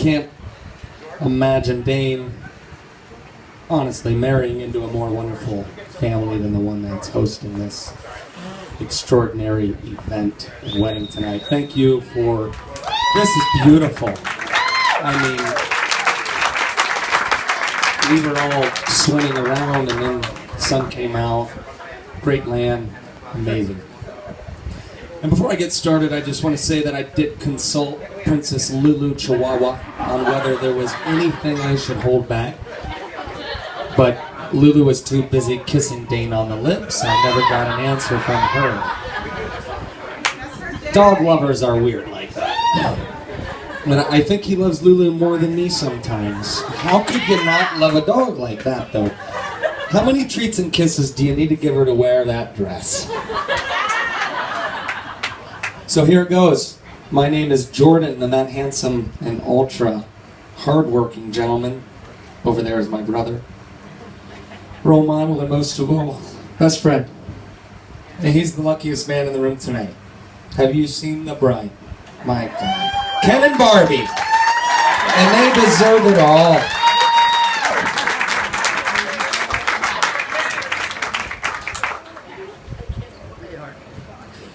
can't imagine Dane, honestly, marrying into a more wonderful family than the one that's hosting this extraordinary event and wedding tonight. Thank you for, this is beautiful. I mean, we were all swimming around and then the sun came out. Great land, amazing. And before I get started, I just want to say that I did consult Princess Lulu Chihuahua on whether there was anything I should hold back. But Lulu was too busy kissing Dane on the lips, and I never got an answer from her. Dog lovers are weird like that. And I think he loves Lulu more than me sometimes. How could you not love a dog like that, though? How many treats and kisses do you need to give her to wear that dress? So here it goes. My name is Jordan, and that handsome and ultra hardworking gentleman over there is my brother. Role model, and most of all, best friend. And he's the luckiest man in the room tonight. Have you seen the bride? My God. Ken and Barbie. And they deserve it all.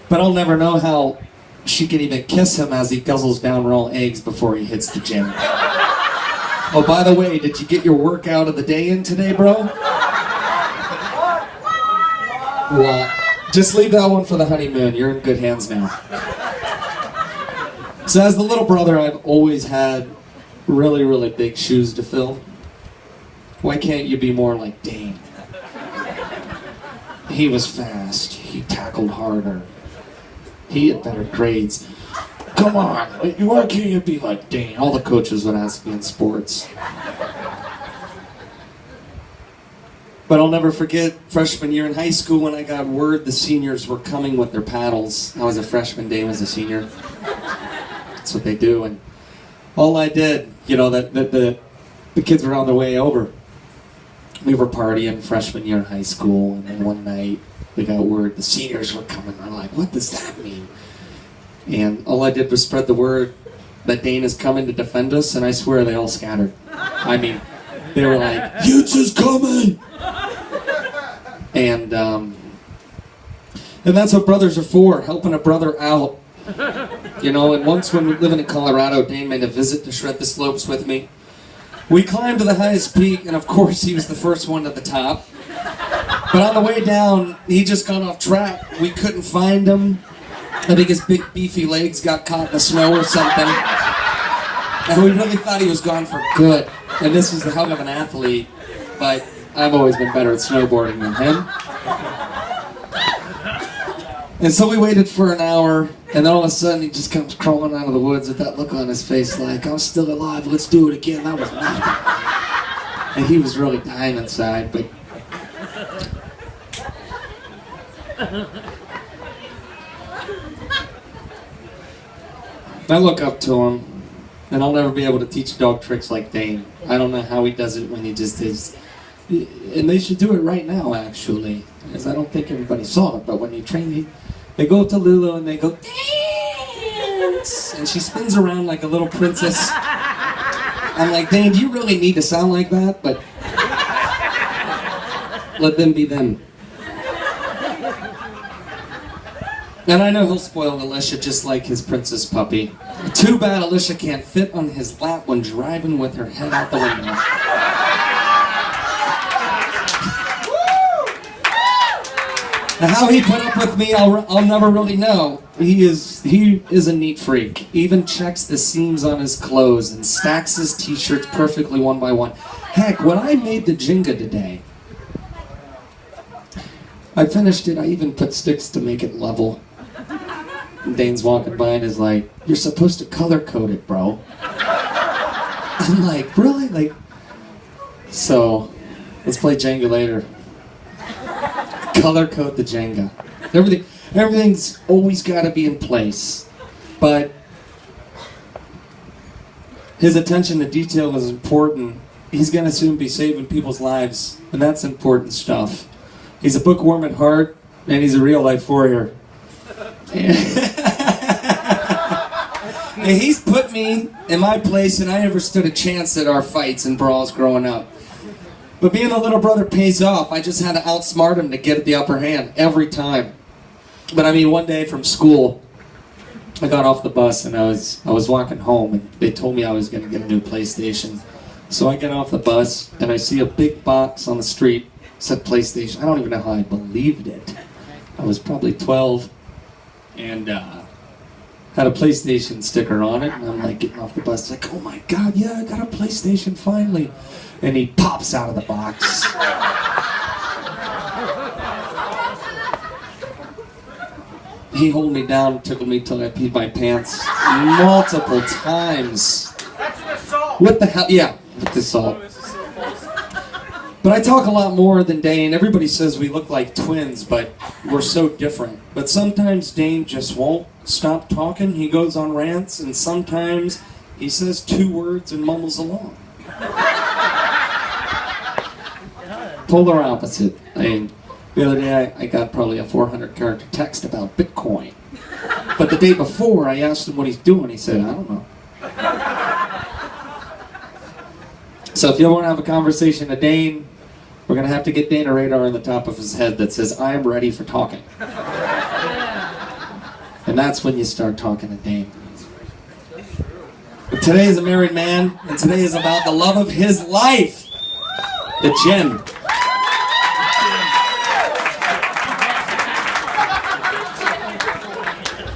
But I'll never know how she can even kiss him as he guzzles down raw eggs before he hits the gym. Oh, by the way, did you get your workout of the day in today, bro? Well, just leave that one for the honeymoon. You're in good hands now. So as the little brother, I've always had really, really big shoes to fill. Why can't you be more like Dane? He was fast. He tackled harder. He had better grades. Come on, why can't you be like Dane? All the coaches would ask me in sports. But I'll never forget freshman year in high school when I got word the seniors were coming with their paddles. I was a freshman, Dane was a senior. That's what they do. And all I did, you know, the kids were on their way over. We were partying freshman year in high school, and then one night we got word the seniors were coming. I'm like, what does that mean? And all I did was spread the word that Dane is coming to defend us, and I swear they all scattered. I mean, they were like, youtz is coming! And that's what brothers are for, helping a brother out. You know, and once when we were living in Colorado, Dane made a visit to shred the slopes with me. We climbed to the highest peak, and of course he was the first one to the top. But on the way down, he just got off track. We couldn't find him. I think his big beefy legs got caught in the snow or something. And we really thought he was gone for good. And this is the hell of an athlete, but I've always been better at snowboarding than him. And so we waited for an hour, and then all of a sudden he just comes crawling out of the woods with that look on his face like, I'm still alive, let's do it again. That was nothing. And he was really dying inside, but I look up to him, and I'll never be able to teach dog tricks like Dane. I don't know how he does it when he just is. And they should do it right now, actually, because I don't think everybody saw it, but when you train, they go up to Lulu and they go, dance! And she spins around like a little princess. I'm like, Dane, do you really need to sound like that? But let them be them. And I know he'll spoil Alicia just like his princess puppy. Too bad Alicia can't fit on his lap when driving with her head out the window. Now how he put up with me, I'll never really know. He is a neat freak. Even checks the seams on his clothes and stacks his t-shirts perfectly one by one. Heck, when I made the Jenga today, I finished it, I even put sticks to make it level. And Dane's walking by and is like, you're supposed to color code it, bro. I'm like, really? Like, so, let's play Jenga later. Color code the Jenga. Everything's always got to be in place. But his attention to detail is important. He's going to soon be saving people's lives, and that's important stuff. He's a bookworm at heart, and he's a real-life warrior. And he's put me in my place, and I never stood a chance at our fights and brawls growing up. But being a little brother pays off. I just had to outsmart him to get the upper hand every time. But I mean, one day from school, I got off the bus and I was walking home, and they told me I was going to get a new PlayStation. So I get off the bus and I see a big box on the street. It said PlayStation. I don't even know how I believed it. I was probably 12 and had a PlayStation sticker on it, and I'm like getting off the bus like, oh my god, yeah, I got a PlayStation finally. And he pops out of the box. He held me down, tickled me till I peed my pants multiple times. That's an assault. What the hell? Yeah, with the assault. But I talk a lot more than Dane. Everybody says we look like twins, but we're so different. But sometimes Dane just won't stop talking. He goes on rants, and sometimes he says 2 words and mumbles along. Polar opposite. I mean, the other day I got probably a 400-character text about Bitcoin. But the day before, I asked him what he's doing. He said, I don't know. So if you ever want to have a conversation to Dane, we're going to have to get Dane a radar on the top of his head that says, I am ready for talking. And that's when you start talking to Dane. But today is a married man, and today is about the love of his life, the gym.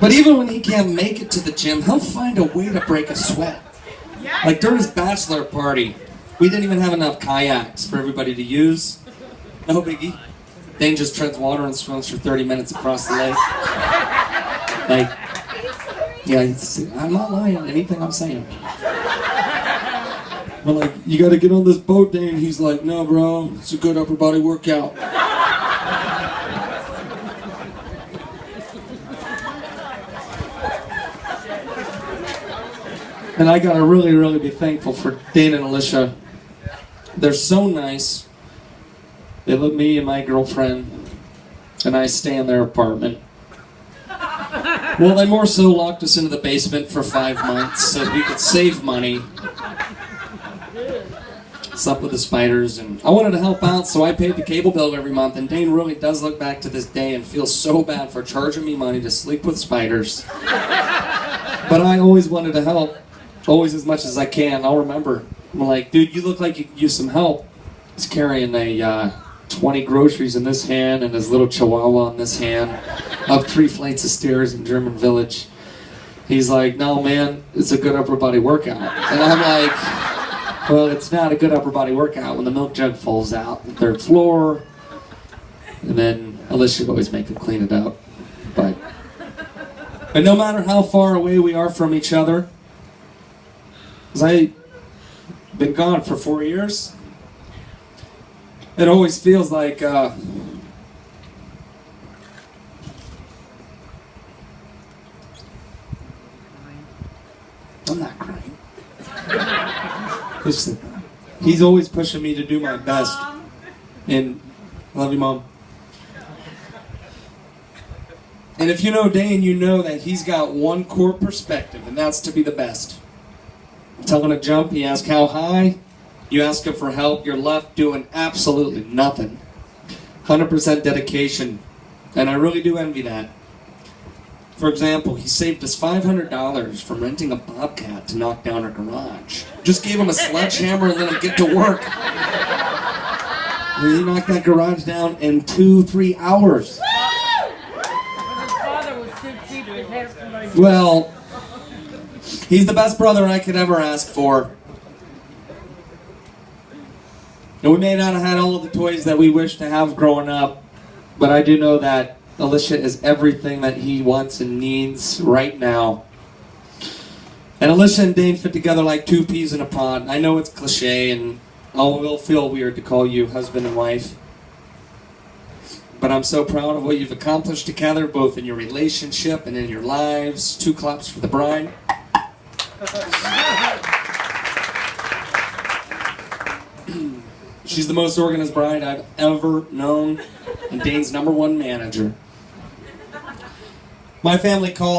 But even when he can't make it to the gym, he'll find a way to break a sweat. Like during his bachelor party, we didn't even have enough kayaks for everybody to use. No biggie. Dane just treads water and swims for 30 minutes across the lake. Like, yeah, I'm not lying anything I'm saying. We're like, you gotta get on this boat, Dane. He's like, no, bro, it's a good upper body workout. And I gotta really, really be thankful for Dane and Alicia. They're so nice. They let me and my girlfriend and I stay in their apartment. Well, they more so locked us into the basement for 5 months so we could save money. Slept with the spiders, and I wanted to help out, so I paid the cable bill every month. And Dane really does look back to this day and feels so bad for charging me money to sleep with spiders. But I always wanted to help. Always as much as I can. I'll remember. I'm like, dude, you look like you could use some help. He's carrying a 20 groceries in this hand and his little chihuahua in this hand up 3 flights of stairs in German Village. He's like, no, man, it's a good upper body workout. And I'm like, well, it's not a good upper body workout when the milk jug falls out the 3rd floor. And then Alicia would always make him clean it up. But no matter how far away we are from each other, because I've been gone for 4 years, it always feels like I'm not crying. He's always pushing me to do my best. And I love you, Mom. And if you know Dane, you know that he's got one core perspective, and that's to be the best. Tell him to jump, he asks how high. You ask him for help, you're left doing absolutely nothing. 100% dedication. And I really do envy that. For example, he saved us $500 from renting a bobcat to knock down our garage. Just gave him a sledgehammer and let him get to work. And he knocked that garage down in 2-3 hours. Well, he's the best brother I could ever ask for. And we may not have had all of the toys that we wish to have growing up, but I do know that Alicia is everything that he wants and needs right now. And Alicia and Dane fit together like 2 peas in a pod. I know it's cliche and it will feel weird to call you husband and wife. But I'm so proud of what you've accomplished together, both in your relationship and in your lives. 2 claps for the bride. She's the most organized bride I've ever known, and Dane's #1 manager. My family calls